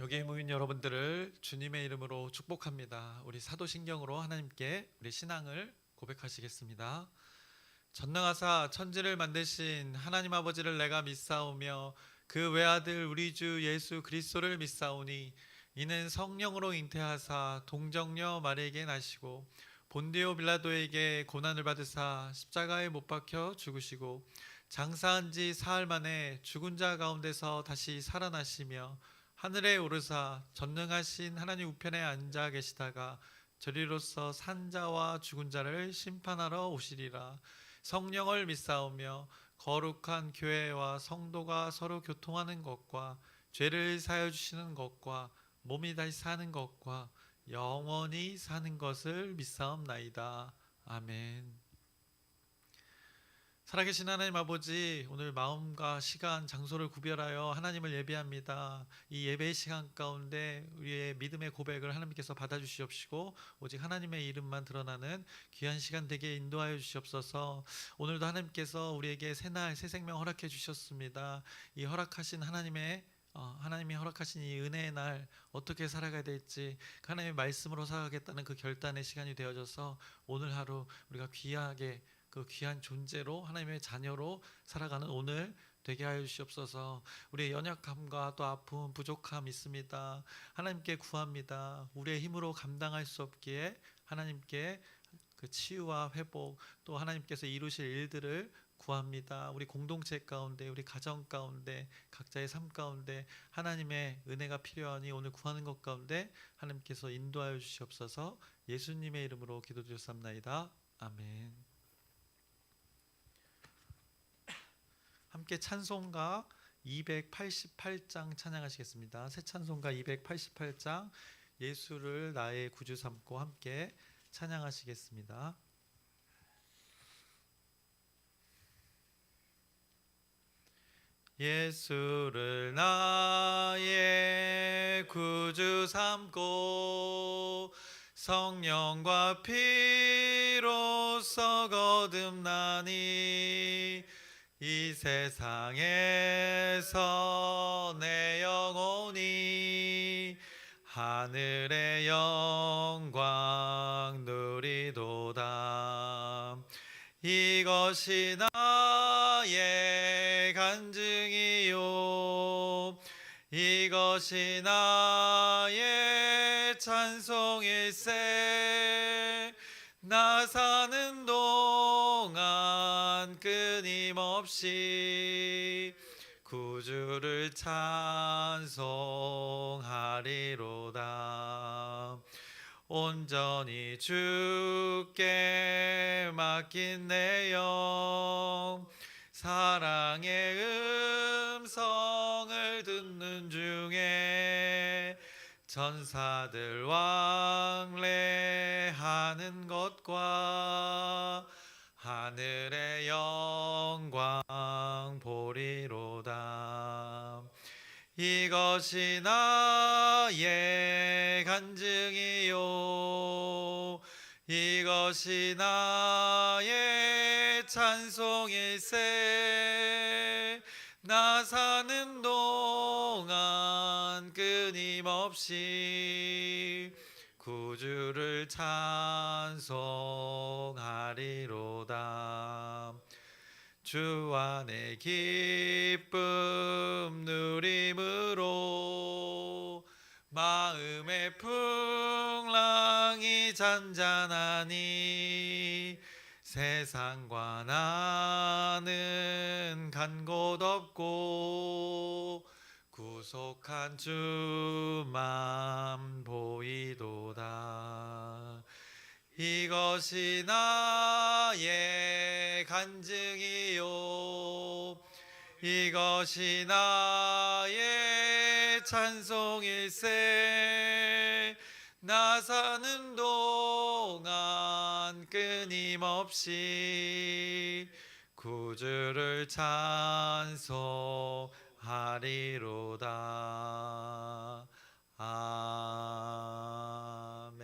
여기에 모인 여러분들을 주님의 이름으로 축복합니다. 우리 사도신경으로 하나님께 우리 신앙을 고백하시겠습니다. 전능하사 천지를 만드신 하나님 아버지를 내가 믿사오며 그 외아들 우리 주 예수 그리스도를 믿사오니 이는 성령으로 잉태하사 동정녀 마리에게 나시고 본디오 빌라도에게 고난을 받으사 십자가에 못 박혀 죽으시고 장사한 지 사흘 만에 죽은 자 가운데서 다시 살아나시며 하늘에 오르사 전능하신 하나님 우편에 앉아 계시다가 저리로서 산 자와 죽은 자를 심판하러 오시리라. 성령을 믿사오며 거룩한 교회와 성도가 서로 교통하는 것과 죄를 사하여 주시는 것과 몸이 다시 사는 것과 영원히 사는 것을 믿사옵나이다. 아멘. 살아계신 하나님 아버지, 오늘 마음과 시간, 장소를 구별하여 하나님을 예배합니다. 이 예배의 시간 가운데 우리의 믿음의 고백을 하나님께서 받아주시옵시고 오직 하나님의 이름만 드러나는 귀한 시간 되게 인도하여 주시옵소서. 오늘도 하나님께서 우리에게 새날 새 생명 허락해 주셨습니다. 이 허락하신 하나님이 허락하신 이 은혜의 날 어떻게 살아가야 될지 하나님의 말씀으로 살아가겠다는 그 결단의 시간이 되어져서 오늘 하루 우리가 귀하게 그 귀한 존재로 하나님의 자녀로 살아가는 오늘 되게 하여 주시옵소서. 우리의 연약함과 또 아픔, 부족함 있습니다. 하나님께 구합니다. 우리의 힘으로 감당할 수 없기에 하나님께 그 치유와 회복 또 하나님께서 이루실 일들을 구합니다. 우리 공동체 가운데, 우리 가정 가운데, 각자의 삶 가운데 하나님의 은혜가 필요하니 오늘 구하는 것 가운데 하나님께서 인도하여 주시옵소서. 예수님의 이름으로 기도드렸사옵나이다. 아멘. 함께 찬송가 288장 찬양하시겠습니다. 새 찬송가 288장 예수를 나의 구주 삼고 함께 찬양하시겠습니다. 예수를 나의 구주 삼고 성령과 피로써 거듭나니 이 세상에서 내 영혼이 하늘의 영광 누리도다. 이것이 나의 간증이요 이것이 나의 찬송일세. 나 사는 동안 끊임없이 구주를 찬송하리로다. 온전히 주께 맡긴 내 영 사랑의 음성을 듣는 중에 천사들 왕래하는 것과 하늘의 영광 보리로다. 이것이 나의 간증이요 이것이 나의 찬송일세. 나 사는 동안 끊임없이 구주를 찬송하리로다. 주 안에 기쁨 누림으로 마음의 풍랑이 잔잔하니 세상과 나는 간 곳 없고 구속한 주만 보이도다. 이것이 나의 간증이요 이것이 나의 찬송일세. 나 사는 동안 끊임없이 구주를 찬송하리로다. 아멘.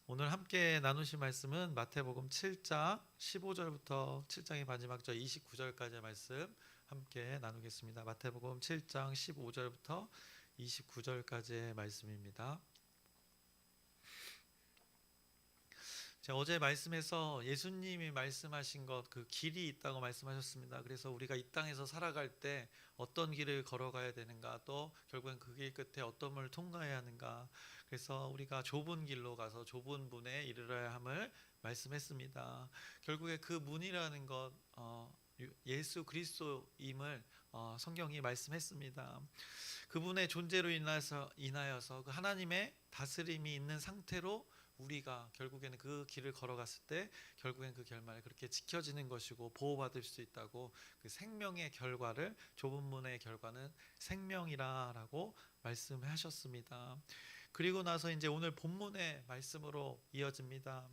오늘 함께 나누실 말씀은 마태복음 7장 15절부터 7장의 마지막 절 29절까지의 말씀 함께 나누겠습니다. 마태복음 7장 15절부터 29절까지의 말씀입니다. 자, 어제 말씀에서 예수님이 말씀하신 것, 그 길이 있다고 말씀하셨습니다. 그래서 우리가 이 땅에서 살아갈 때 어떤 길을 걸어가야 되는가, 또 결국엔 그 길 끝에 어떤 문을 통과해야 하는가, 그래서 우리가 좁은 길로 가서 좁은 문에 이르러야 함을 말씀했습니다. 결국에 그 문이라는 것, 예수 그리스도임을 성경이 말씀했습니다. 그분의 존재로 인하여서 그 하나님의 다스림이 있는 상태로 우리가 결국에는 그 길을 걸어갔을 때 결국엔 그 결말에 그렇게 지켜지는 것이고 보호받을 수 있다고, 그 생명의 결과를, 좁은 문의 결과는 생명이라라고 말씀하셨습니다. 그리고 나서 이제 오늘 본문의 말씀으로 이어집니다.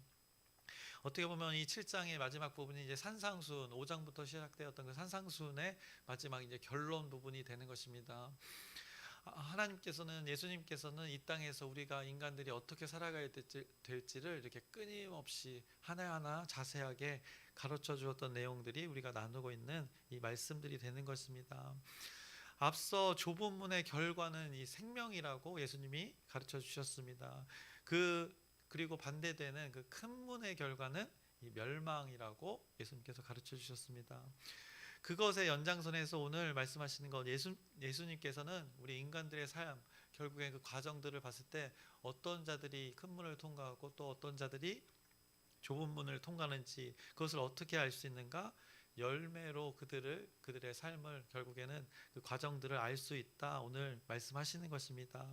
어떻게 보면 이 7장의 마지막 부분이 이제 산상수훈, 5장부터 시작되었던 그 산상수훈의 마지막 이제 결론 부분이 되는 것입니다. 하나님께서는, 예수님께서는 이 땅에서 우리가 인간들이 어떻게 살아가야 될지를 이렇게 끊임없이 하나하나 자세하게 가르쳐 주었던 내용들이 우리가 나누고 있는 이 말씀들이 되는 것입니다. 앞서 좁은 문의 결과는 이 생명이라고 예수님이 가르쳐 주셨습니다. 그리고 반대되는 그 큰 문의 결과는 이 멸망이라고 예수님께서 가르쳐 주셨습니다. 그것의 연장선에서 오늘 말씀하시는 것, 예수님께서는 우리 인간들의 삶, 결국에 그 과정들을 봤을 때 어떤 자들이 큰 문을 통과하고 또 어떤 자들이 좁은 문을 통과하는지, 그것을 어떻게 알 수 있는가? 열매로 그들의 삶을, 결국에는 그 과정들을 알 수 있다, 오늘 말씀하시는 것입니다.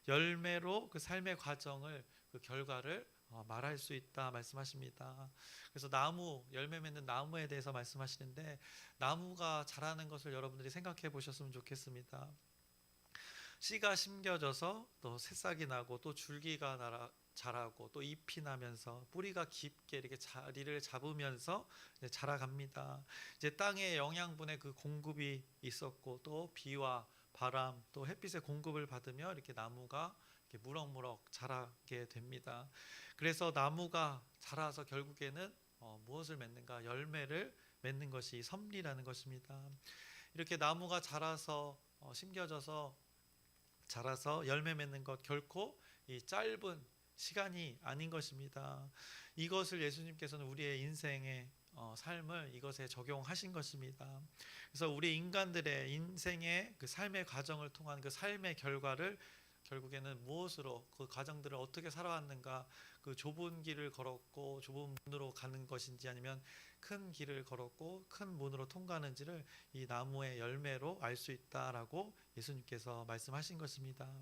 열매로 그 삶의 과정을, 그 결과를 말할 수 있다 말씀하십니다. 그래서 나무, 열매 맺는 나무에 대해서 말씀하시는데, 나무가 자라는 것을 여러분들이 생각해 보셨으면 좋겠습니다. 씨가 심겨져서 또 새싹이 나고 또 줄기가 자라고 또 잎이 나면서 뿌리가 깊게 이렇게 자리를 잡으면서 이제 자라갑니다. 이제 땅의 영양분의 그 공급이 있었고 또 비와 바람 또 햇빛의 공급을 받으며 이렇게 나무가 이렇게 무럭무럭 자라게 됩니다. 그래서 나무가 자라서 결국에는 무엇을 맺는가? 열매를 맺는 것이 섭리라는 것입니다. 이렇게 나무가 자라서 심겨져서 자라서 열매 맺는 것, 결코 이 짧은 시간이 아닌 것입니다. 이것을 예수님께서는 우리의 인생의 삶을 이것에 적용하신 것입니다. 그래서 우리 인간들의 인생의 그 삶의 과정을 통한 그 삶의 결과를 결국에는 무엇으로, 그 과정들을 어떻게 살아왔는가, 그 좁은 길을 걸었고 좁은 문으로 가는 것인지 아니면 큰 길을 걸었고 큰 문으로 통과하는지를 이 나무의 열매로 알 수 있다라고 예수님께서 말씀하신 것입니다.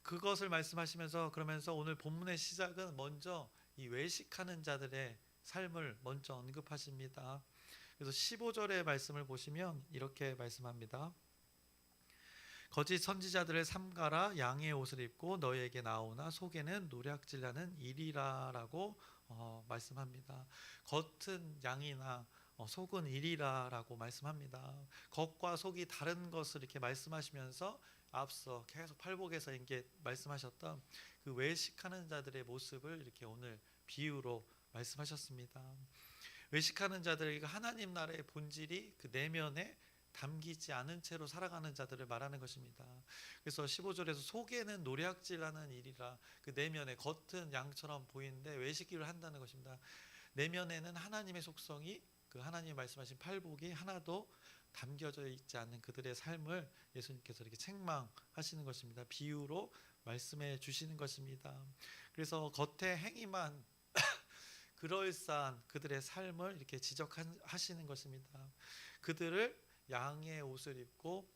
그것을 말씀하시면서, 그러면서 오늘 본문의 시작은 먼저 이 외식하는 자들의 삶을 먼저 언급하십니다. 그래서 15절의 말씀을 보시면 이렇게 말씀합니다. 거짓 선지자들을 삼가라. 양의 옷을 입고 너희에게 나오나 속에는 노략질나는 일이라라고 말씀합니다. 겉은 양이나 속은 일이라라고 말씀합니다. 겉과 속이 다른 것을 이렇게 말씀하시면서 앞서 계속 팔복에서 이렇게 말씀하셨던 그 외식하는 자들의 모습을 이렇게 오늘 비유로 말씀하셨습니다. 외식하는 자들에게 하나님 나라의 본질이 그 내면에 담기지 않은 채로 살아가는 자들을 말하는 것입니다. 그래서 15절에서 속에는 노략질하는 일이라, 그 내면에, 겉은 양처럼 보이는데 외식기를 한다는 것입니다. 내면에는 하나님의 속성이, 그 하나님 말씀하신 팔복이 하나도 담겨져 있지 않는 그들의 삶을 예수님께서 이렇게 책망하시는 것입니다. 비유로 말씀해 주시는 것입니다. 그래서 겉의 행위만 그럴싸한 그들의 삶을 이렇게 지적하시는 것입니다. 그들을 양의 옷을 입고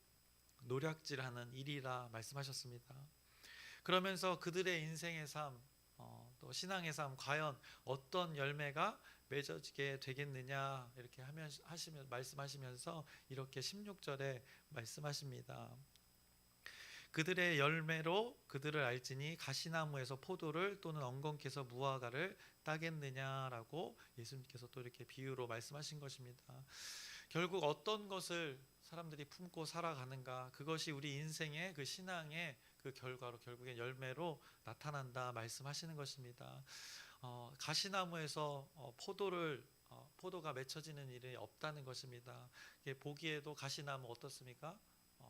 노략질하는 일이라 말씀하셨습니다. 그러면서 그들의 인생의 삶, 또 신앙의 삶, 과연 어떤 열매가 맺어지게 되겠느냐, 이렇게 말씀하시면서 이렇게 16절에 말씀하십니다. 그들의 열매로 그들을 알지니 가시나무에서 포도를 또는 엉겅퀴에서 무화과를 따겠느냐라고 예수님께서 또 이렇게 비유로 말씀하신 것입니다. 결국 어떤 것을 사람들이 품고 살아가는가, 그것이 우리 인생의 그 신앙의 그 결과로, 결국엔 열매로 나타난다 말씀하시는 것입니다. 가시나무에서 포도를 포도가 맺혀지는 일이 없다는 것입니다. 이게 보기에도 가시나무 어떻습니까?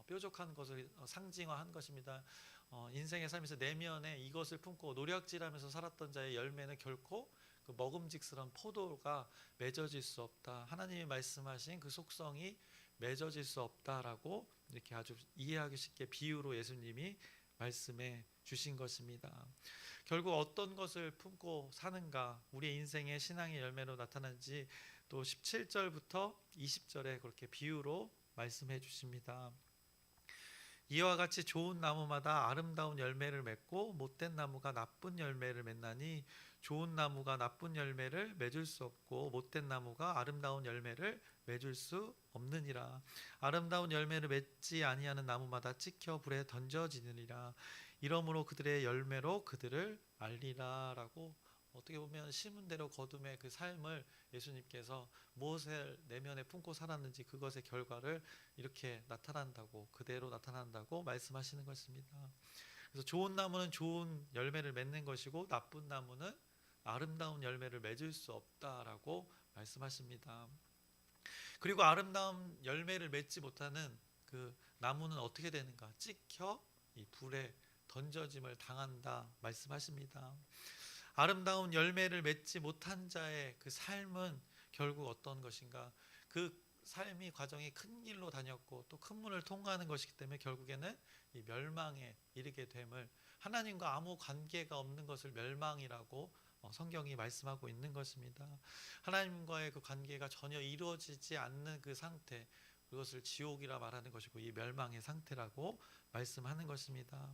뾰족한 것을 상징화한 것입니다. 인생의 삶에서 내면에 이것을 품고 노략질하면서 살았던 자의 열매는 결코 그 먹음직스러운 포도가 맺어질 수 없다. 하나님이 말씀하신 그 속성이 맺어질 수 없다라고 이렇게 아주 이해하기 쉽게 비유로 예수님이 말씀해 주신 것입니다. 결국 어떤 것을 품고 사는가, 우리의 인생의 신앙의 열매로 나타나는지 또 17절부터 20절에 그렇게 비유로 말씀해 주십니다. 이와 같이 좋은 나무마다 아름다운 열매를 맺고 못된 나무가 나쁜 열매를 맺나니 좋은 나무가 나쁜 열매를 맺을 수 없고 못된 나무가 아름다운 열매를 맺을 수 없느니라. 아름다운 열매를 맺지 아니하는 나무마다 찍혀 불에 던져지느니라. 이러므로 그들의 열매로 그들을 알리라라고, 어떻게 보면 심은 대로 거둠의 그 삶을 예수님께서 무엇을 내면에 품고 살았는지 그것의 결과를 이렇게 나타난다고, 그대로 나타난다고 말씀하시는 것입니다. 그래서 좋은 나무는 좋은 열매를 맺는 것이고 나쁜 나무는 아름다운 열매를 맺을 수 없다라고 말씀하십니다. 그리고 아름다운 열매를 맺지 못하는 그 나무는 어떻게 되는가? 찍혀 이 불에 던져짐을 당한다 말씀하십니다. 아름다운 열매를 맺지 못한 자의 그 삶은 결국 어떤 것인가? 그 삶이 과정이 큰 길로 다녔고 또 큰 문을 통과하는 것이기 때문에 결국에는 이 멸망에 이르게 됨을, 하나님과 아무 관계가 없는 것을 멸망이라고 성경이 말씀하고 있는 것입니다. 하나님과의 그 관계가 전혀 이루어지지 않는 그 상태, 그것을 지옥이라 말하는 것이고 이 멸망의 상태라고 말씀하는 것입니다.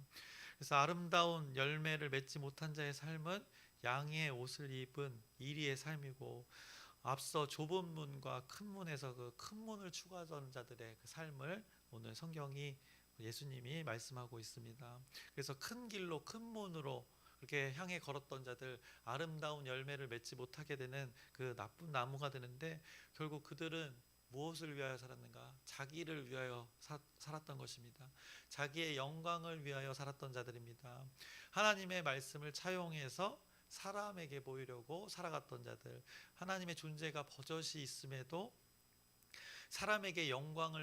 그래서 아름다운 열매를 맺지 못한 자의 삶은 양의 옷을 입은 이리의 삶이고, 앞서 좁은 문과 큰 문에서 그 큰 문을 추구하던 자들의 그 삶을 오늘 성경이, 예수님이 말씀하고 있습니다. 그래서 큰 길로 큰 문으로 그렇게 향해 걸었던 자들, 아름다운 열매를 맺지 못하게 되는 그 나쁜 나무가 되는데, 결국 그들은 무엇을 위하여 살았는가? 자기를 위하여 살았던 것입니다. 자기의 영광을 위하여 살았던 자들입니다. 하나님의 말씀을 차용해서 사람에게 보이려고 살아갔던 자들, 하나님의 존재가 버젓이 있음에도 사람에게 영광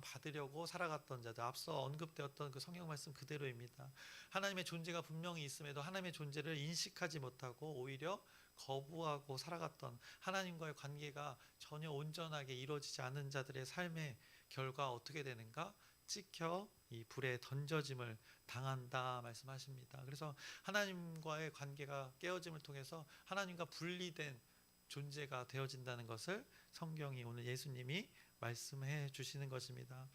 받으려고 살아갔던 자들, 앞서 언급되었던 그 성경 말씀 그대로입니다. 하나님의 존재가 분명히 있음에도 하나님의 존재를 인식하지 못하고 오히려 거부하고 살아갔던, 하나님과의 관계가 전혀 온전하게 이루어지지 않은 자들의 삶의 결과 어떻게 되는가? 찍혀 이 불에 던져짐을 당한다 말씀하십니다. 그래서 하나님과의 관계가 깨어짐을 통해서 하나님과 분리된 존재가 되어진다는 것을 성경이, 오늘 예수님이 말씀해 주시는 것입니다.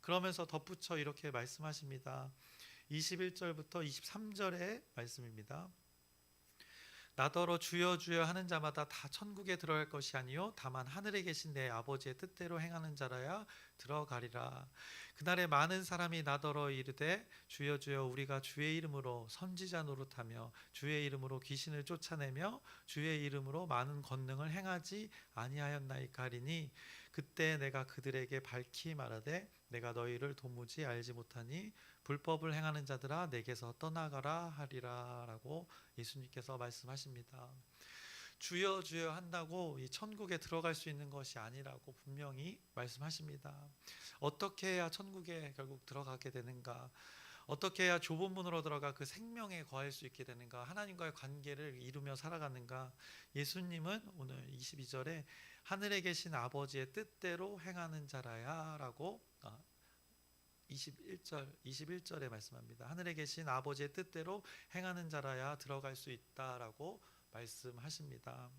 그러면서 덧붙여 이렇게 말씀하십니다. 21절부터 23절의 말씀입니다. 나더러 주여 주여 하는 자마다 다 천국에 들어갈 것이 아니요 다만 하늘에 계신 내 아버지의 뜻대로 행하는 자라야 들어가리라. 그날에 많은 사람이 나더러 이르되 주여 주여 우리가 주의 이름으로 선지자 노릇하며 주의 이름으로 귀신을 쫓아내며 주의 이름으로 많은 권능을 행하지 아니하였나이까 하리니 그때 내가 그들에게 밝히 말하되 내가 너희를 도무지 알지 못하니 불법을 행하는 자들아 내게서 떠나가라 하리라 라고 예수님께서 말씀하십니다. 주여 주여 한다고 이 천국에 들어갈 수 있는 것이 아니라고 분명히 말씀하십니다. 어떻게 해야 천국에 결국 들어가게 되는가? 어떻게 해야 좁은 문으로 들어가 그 생명에 거할 수 있게 되는가? 하나님과의 관계를 이루며 살아가는가? 예수님은 오늘 22절에 하늘에 계신 아버지의 뜻대로 행하는 자라야 라고 21절에 말씀합니다. 하늘에 계신 아버지의 뜻대로 행하는 자라야 들어갈 수 있다라고 말씀하십니다.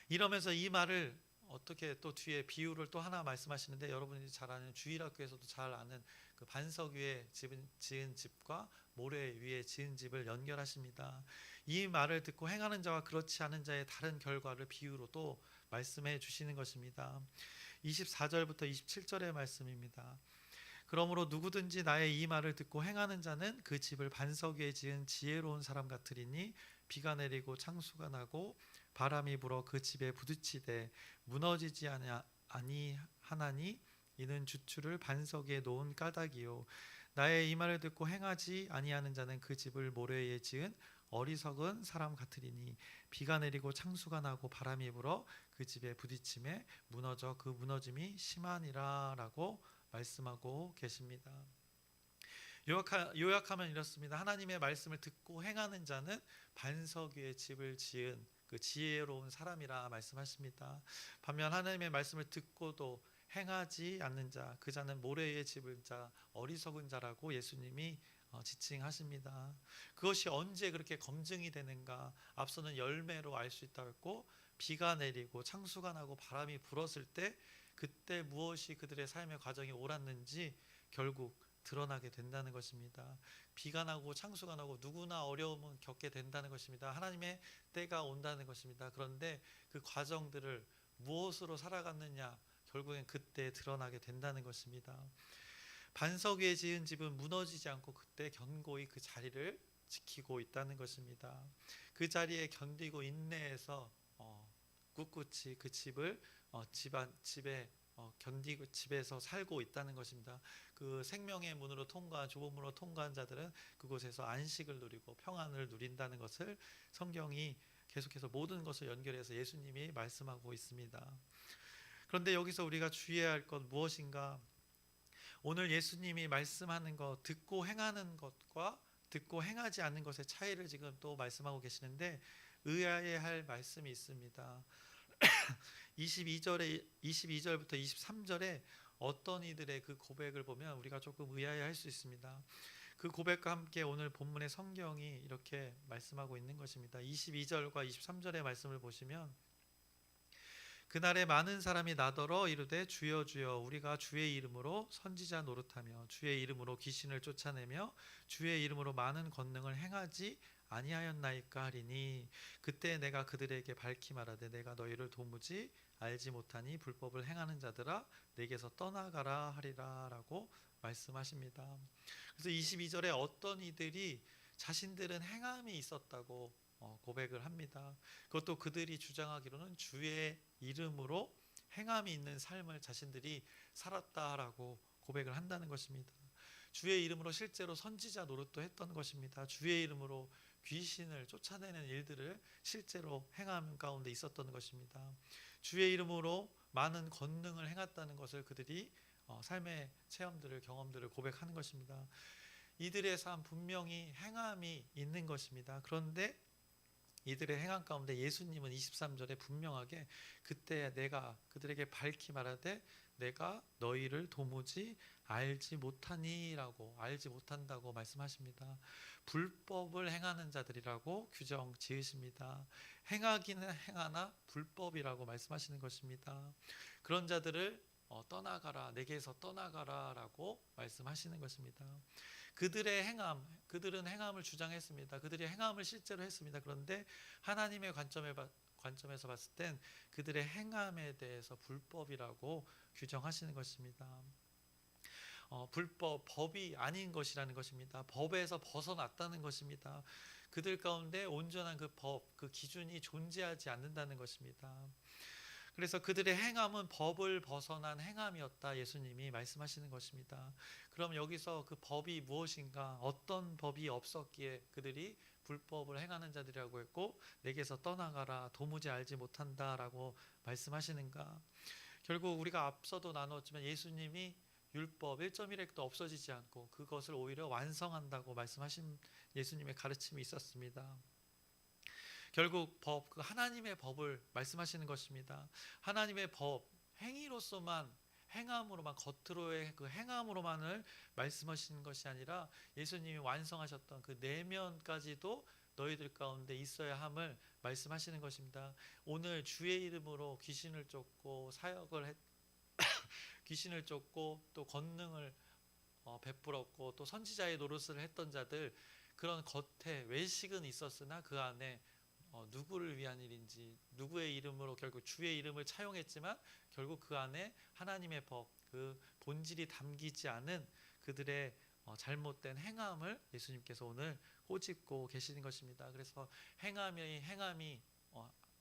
이러면서 이 말을 어떻게 또 뒤에 비유를 또 하나 말씀하시는데, 여러분이 잘 아는 주일학교에서도 잘 아는 그 반석 위에 지은 집과 모래 위에 지은 집을 연결하십니다. 이 말을 듣고 행하는 자와 그렇지 않은 자의 다른 결과를 비유로 또 말씀해 주시는 것입니다. 24절부터 27절의 말씀입니다. 그러므로 누구든지 나의 이 말을 듣고 행하는 자는 그 집을 반석 위에 지은 지혜로운 사람 같으리니 비가 내리고 창수가 나고 바람이 불어 그 집에 부딪히되 무너지지 아니하나니 이는 주추를 반석 위에 놓은 까닭이요 나의 이 말을 듣고 행하지 아니하는 자는 그 집을 모래 위에 지은 어리석은 사람 같으리니 비가 내리고 창수가 나고 바람이 불어 그 집에 부딪힘에 무너져 그 무너짐이 심하니라라고 말씀하고 계십니다. 요약하면 이렇습니다. 하나님의 말씀을 듣고 행하는 자는 반석 위에 집을 지은 그 지혜로운 사람이라 말씀하십니다. 반면 하나님의 말씀을 듣고도 행하지 않는 자, 그 자는 모래 위에 집을 자, 어리석은 자라고 예수님이 지칭하십니다. 그것이 언제 그렇게 검증이 되는가? 앞서는 열매로 알 수 있다고 했고, 비가 내리고 창수가 나고 바람이 불었을 때 그때 무엇이 그들의 삶의 과정이 옳았는지 결국 드러나게 된다는 것입니다. 비가 나고 창수가 나고 누구나 어려움은 겪게 된다는 것입니다. 하나님의 때가 온다는 것입니다. 그런데 그 과정들을 무엇으로 살아갔느냐, 결국엔 그때 드러나게 된다는 것입니다. 반석 위에 지은 집은 무너지지 않고 그때 견고히 그 자리를 지키고 있다는 것입니다. 그 자리에 견디고 인내해서 꿋꿋이 그 집을 집에 견디고 집에서 살고 있다는 것입니다. 그 생명의 문으로 통과한 좁은 문으로 통과한 자들은 그곳에서 안식을 누리고 평안을 누린다는 것을 성경이 계속해서 모든 것을 연결해서 예수님이 말씀하고 있습니다. 그런데 여기서 우리가 주의해야 할 것 무엇인가? 오늘 예수님이 말씀하는 것, 듣고 행하는 것과 듣고 행하지 않는 것의 차이를 지금 또 말씀하고 계시는데 의아해야 할 말씀이 있습니다. 22절부터 23절에 어떤 이들의 그 고백을 보면 우리가 조금 의아해할 수 있습니다. 그 고백과 함께 오늘 본문의 성경이 이렇게 말씀하고 있는 것입니다. 22절과 23절의 말씀을 보시면 그날에 많은 사람이 나더러 이르되 주여 주여 우리가 주의 이름으로 선지자 노릇하며 주의 이름으로 귀신을 쫓아내며 주의 이름으로 많은 권능을 행하지 아니하였나이까 하리니 그때 내가 그들에게 밝히 말하되 내가 너희를 도무지 알지 못하니 불법을 행하는 자들아 내게서 떠나가라 하리라 라고 말씀하십니다. 그래서 22절에 어떤 이들이 자신들은 행함이 있었다고 고백을 합니다. 그것도 그들이 주장하기로는 주의 이름으로 행함이 있는 삶을 자신들이 살았다라고 고백을 한다는 것입니다. 주의 이름으로 실제로 선지자 노릇도 했던 것입니다. 주의 이름으로 귀신을 쫓아내는 일들을 실제로 행함 가운데 있었던 것입니다. 주의 이름으로 많은 권능을 행했다는 것을 그들이 삶의 체험들을 경험들을 고백하는 것입니다. 이들의 삶 분명히 행함이 있는 것입니다. 그런데 이들의 행함 가운데 예수님은 23절에 분명하게 그때 내가 그들에게 밝히 말하되 내가 너희를 도무지 알지 못하니라고 알지 못한다고 말씀하십니다. 불법을 행하는 자들이라고 규정 지으십니다. 행하기는 행하나 불법이라고 말씀하시는 것입니다. 그런 자들을 떠나가라 내게서 떠나가라 라고 말씀하시는 것입니다. 그들은 행함을 주장했습니다. 그들이 행함을 실제로 했습니다. 그런데 하나님의 관점에서 봤을 땐 그들의 행함에 대해서 불법이라고 규정하시는 것입니다. 법이 아닌 것이라는 것입니다. 법에서 벗어났다는 것입니다. 그들 가운데 온전한 그 법, 그 기준이 존재하지 않는다는 것입니다. 그래서 그들의 행함은 법을 벗어난 행함이었다 예수님이 말씀하시는 것입니다. 그럼 여기서 그 법이 무엇인가? 어떤 법이 없었기에 그들이 불법을 행하는 자들이라고 했고 내게서 떠나가라 도무지 알지 못한다라고 말씀하시는가? 결국 우리가 앞서도 나눴지만 예수님이 율법 1.1획도 없어지지 않고 그것을 오히려 완성한다고 말씀하신 예수님의 가르침이 있었습니다. 결국 그 하나님의 법을 말씀하시는 것입니다. 하나님의 법, 행위로서만 행함으로만 겉으로의 그 행함으로만을 말씀하시는 것이 아니라 예수님이 완성하셨던 그 내면까지도 너희들 가운데 있어야 함을 말씀하시는 것입니다. 오늘 주의 이름으로 귀신을 쫓고 귀신을 쫓고 또 권능을 베풀었고 또 선지자의 노릇을 했던 자들 그런 겉에 외식은 있었으나 그 안에 누구를 위한 일인지 누구의 이름으로 결국 주의 이름을 차용했지만 결국 그 안에 하나님의 법, 그 본질이 담기지 않은 그들의 잘못된 행함을 예수님께서 오늘 꼬집고 계시는 것입니다. 그래서 행함이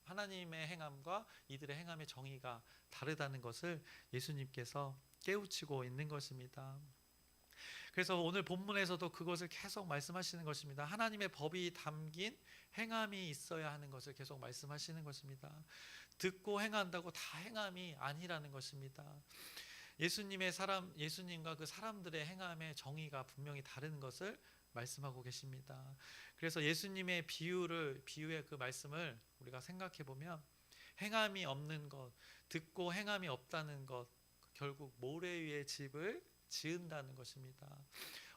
하나님의 행함과 이들의 행함의 정의가 다르다는 것을 예수님께서 깨우치고 있는 것입니다. 그래서 오늘 본문에서도 그것을 계속 말씀하시는 것입니다. 하나님의 법이 담긴 행함이 있어야 하는 것을 계속 말씀하시는 것입니다. 듣고 행한다고 다 행함이 아니라는 것입니다. 예수님과 그 사람들의 행함의 정의가 분명히 다른 것을 말씀하고 계십니다. 그래서 예수님의 비유의 그 말씀을 우리가 생각해 보면 행함이 없는 것, 듣고 행함이 없다는 것, 결국 모래 위에 집을 지은다는 것입니다.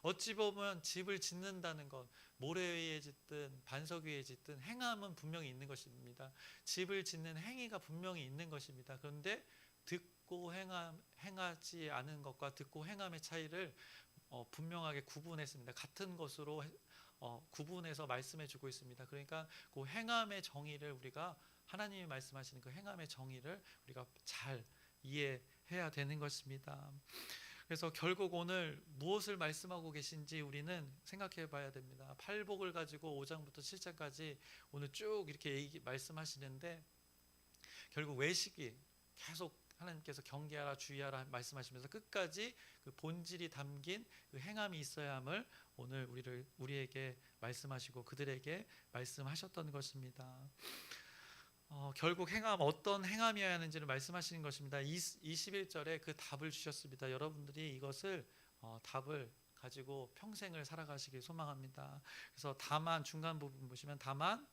어찌 보면 집을 짓는다는 것, 모래 위에 짓든 반석 위에 짓든 행함은 분명히 있는 것입니다. 집을 짓는 행위가 분명히 있는 것입니다. 그런데 듣고 행하지 않은 것과 듣고 행함의 차이를 분명하게 구분했습니다. 같은 것으로 구분해서 말씀해 주고 있습니다. 그러니까 그 행함의 정의를 우리가 하나님이 말씀하시는 그 행함의 정의를 우리가 잘 이해해야 되는 것입니다. 그래서 결국 오늘 무엇을 말씀하고 계신지 우리는 생각해 봐야 됩니다. 팔복을 가지고 5장부터 7장까지 오늘 쭉 이렇게 말씀하시는데 결국 외식이 계속 하나님께서 경계하라 주의하라 말씀하시면서 끝까지 그 본질이 담긴 그 행함이 있어야 함을 오늘 우리에게 말씀하시고 그들에게 말씀하셨던 것입니다. 결국 어떤 행함이어야 하는지를 말씀하시는 것입니다. 21절에 그 답을 주셨습니다. 여러분들이 이것을 답을 가지고 평생을 살아가시길 소망합니다. 그래서 다만 중간 부분 보시면 다만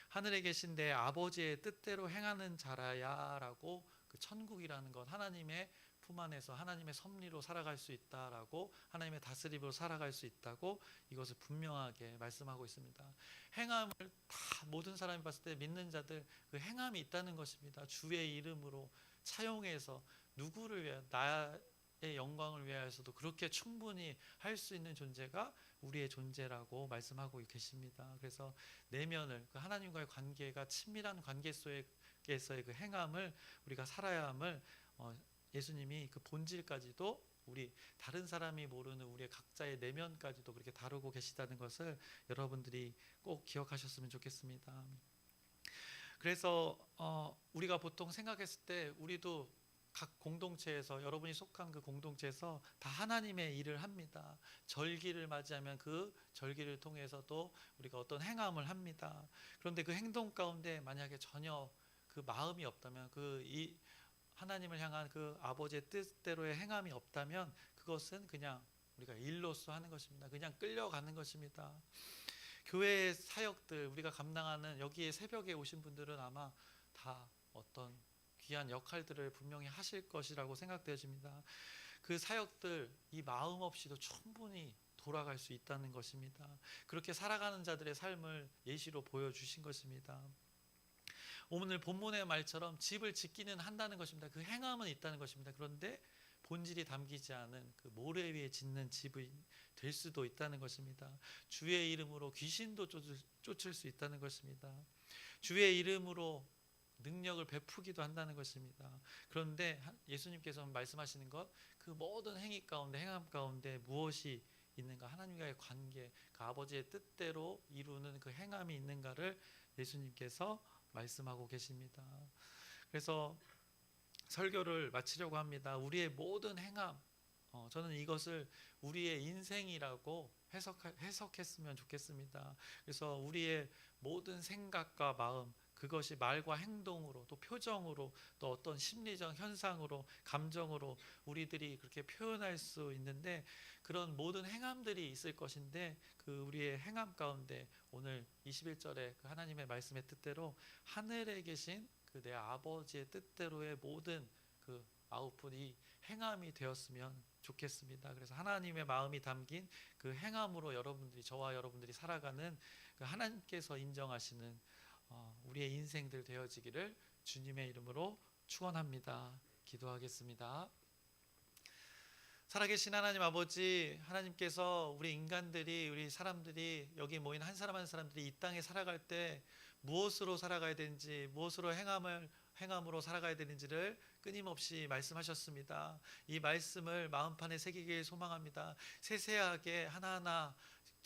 하늘에 계신 내 아버지의 뜻대로 행하는 자라야 라고 그 천국이라는 것 하나님의 품 안에서 하나님의 섭리로 살아갈 수 있다라고 하나님의 다스림으로 살아갈 수 있다고 이것을 분명하게 말씀하고 있습니다. 행함을 다 모든 사람이 봤을 때 믿는 자들 그 행함이 있다는 것입니다. 주의 이름으로 차용해서 누구를 위해 나의 영광을 위하여서도 그렇게 충분히 할 수 있는 존재가 우리의 존재라고 말씀하고 계십니다. 그래서 내면을 그 하나님과의 관계가 친밀한 관계 속에서의 그 행함을 우리가 살아야 함을 예수님이 그 본질까지도 우리 다른 사람이 모르는 우리의 각자의 내면까지도 그렇게 다루고 계시다는 것을 여러분들이 꼭 기억하셨으면 좋겠습니다. 그래서 우리가 보통 생각했을 때 우리도 각 공동체에서 여러분이 속한 그 공동체에서 다 하나님의 일을 합니다. 절기를 맞이하면 그 절기를 통해서도 우리가 어떤 행함을 합니다. 그런데 그 행동 가운데 만약에 전혀 그 마음이 없다면 하나님을 향한 그 아버지의 뜻대로의 행함이 없다면 그것은 그냥 우리가 일로서 하는 것입니다. 그냥 끌려가는 것입니다. 교회의 사역들 우리가 감당하는 여기에 새벽에 오신 분들은 아마 다 어떤 귀한 역할들을 분명히 하실 것이라고 생각되어집니다. 그 사역들 이 마음 없이도 충분히 돌아갈 수 있다는 것입니다. 그렇게 살아가는 자들의 삶을 예시로 보여주신 것입니다. 오늘 본문의 말처럼 집을 짓기는 한다는 것입니다. 그 행함은 있다는 것입니다. 그런데 본질이 담기지 않은 그 모래 위에 짓는 집이 될 수도 있다는 것입니다. 주의 이름으로 귀신도 쫓을 수 있다는 것입니다. 주의 이름으로 능력을 베푸기도 한다는 것입니다. 그런데 예수님께서 말씀하시는 것, 그 모든 행위 가운데 행함 가운데 무엇이 있는가? 하나님과의 관계, 그 아버지의 뜻대로 이루는 그 행함이 있는가를 예수님께서 말씀하고 계십니다. 그래서 설교를 마치려고 합니다. 우리의 모든 행함, 저는 이것을 우리의 인생이라고 해석했으면 좋겠습니다. 그래서 우리의 모든 생각과 마음, 그것이 말과 행동으로 또 표정으로 또 어떤 심리적 현상으로 감정으로 우리들이 그렇게 표현할 수 있는데 그런 모든 행함들이 있을 것인데 그 우리의 행함 가운데 오늘 21절에 그 하나님의 말씀의 뜻대로 하늘에 계신 그 내 아버지의 뜻대로의 모든 그 아웃풋이 행함이 되었으면 좋겠습니다. 그래서 하나님의 마음이 담긴 그 행함으로 저와 여러분들이 살아가는 그 하나님께서 인정하시는 우리의 인생들 되어지기를 주님의 이름으로 축원합니다. 기도하겠습니다. 살아계신 하나님 아버지, 하나님께서 우리 사람들이 여기 모인 한 사람 한 사람들이 이 땅에 살아갈 때 무엇으로 살아가야 되는지, 무엇으로 행함으로 살아가야 되는지를 끊임없이 말씀하셨습니다. 이 말씀을 마음판에 새기길 소망합니다. 세세하게 하나하나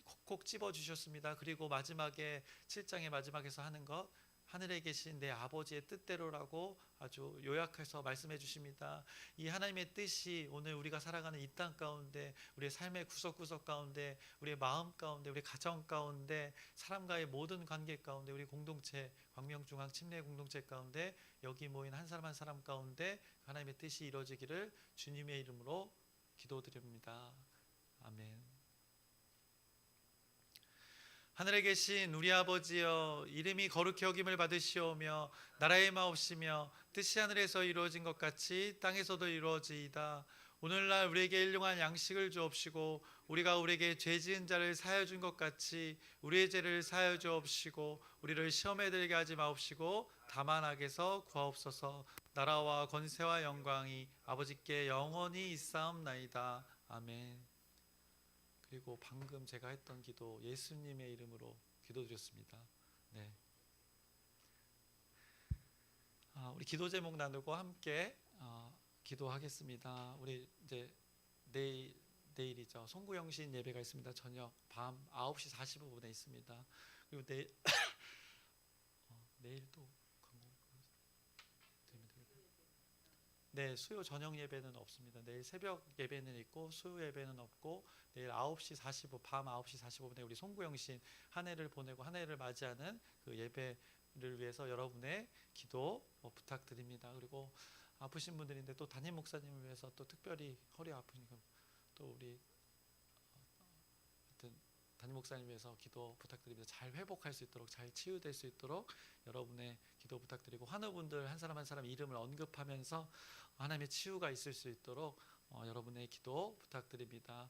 콕콕 찝어 주셨습니다. 그리고 마지막에 7장의 마지막에서 하는 것 하늘에 계신 내 아버지의 뜻대로라고 아주 요약해서 말씀해 주십니다. 이 하나님의 뜻이 오늘 우리가 살아가는 이 땅 가운데, 우리의 삶의 구석구석 가운데, 우리의 마음 가운데, 우리 가정 가운데, 사람과의 모든 관계 가운데, 우리 공동체, 광명중앙 침례 공동체 가운데, 여기 모인 한 사람 한 사람 가운데 하나님의 뜻이 이루어지기를 주님의 이름으로 기도드립니다. 아멘. 하늘에 계신 우리 아버지여, 이름이 거룩히 여김을 받으시오며 나라의 마옵시며 뜻이 하늘에서 이루어진 것 같이 땅에서도 이루어지이다. 오늘날 우리에게 일용할 양식을 주옵시고 우리가 우리에게 죄 지은 자를 사하여 준 것 같이 우리의 죄를 사하여 주옵시고 우리를 시험에 들게 하지 마옵시고 다만 악에서 구하옵소서. 나라와 권세와 영광이 아버지께 영원히 있사옵나이다. 아멘. 그리고 방금 제가 했던 기도 예수님의 이름으로 기도드렸습니다. 네. 우리 기도 제목 나누고 함께 기도하겠습니다. 우리 이제 내일이죠. 송구영신 예배가 있습니다. 저녁 밤 9시 45분에 있습니다. 그리고 내일 또 네, 수요 저녁 예배는 없습니다. 내일 새벽 예배는 있고 수요 예배는 없고 내일 9시 45, 밤 9시 45분에 우리 송구영신 한 해를 보내고 한 해를 맞이하는 그 예배를 위해서 여러분의 기도 부탁드립니다. 그리고 아프신 분들인데 또 담임 목사님을 위해서 또 특별히 허리 아프니까 또 우리 하여튼 담임 목사님 위해서 기도 부탁드립니다. 잘 회복할 수 있도록, 잘 치유될 수 있도록 여러분의 기도 부탁드리고, 환우분들 한 사람 한 사람 이름을 언급하면서 하나님의 치유가 있을 수 있도록 여러분의 기도 부탁드립니다.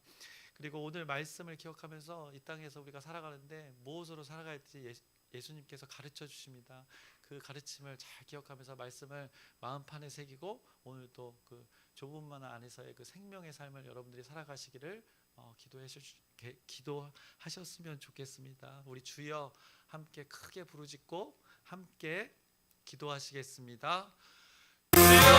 그리고 오늘 말씀을 기억하면서 이 땅에서 우리가 살아가는데 무엇으로 살아갈지 예수님께서 가르쳐 주십니다. 그 가르침을 잘 기억하면서 말씀을 마음판에 새기고 오늘도 그 좁은 문 안에서의 그 생명의 삶을 여러분들이 살아가시기를 기도하셨으면 좋겠습니다. 우리 주여 함께 크게 부르짖고 함께 기도하시겠습니다. 주여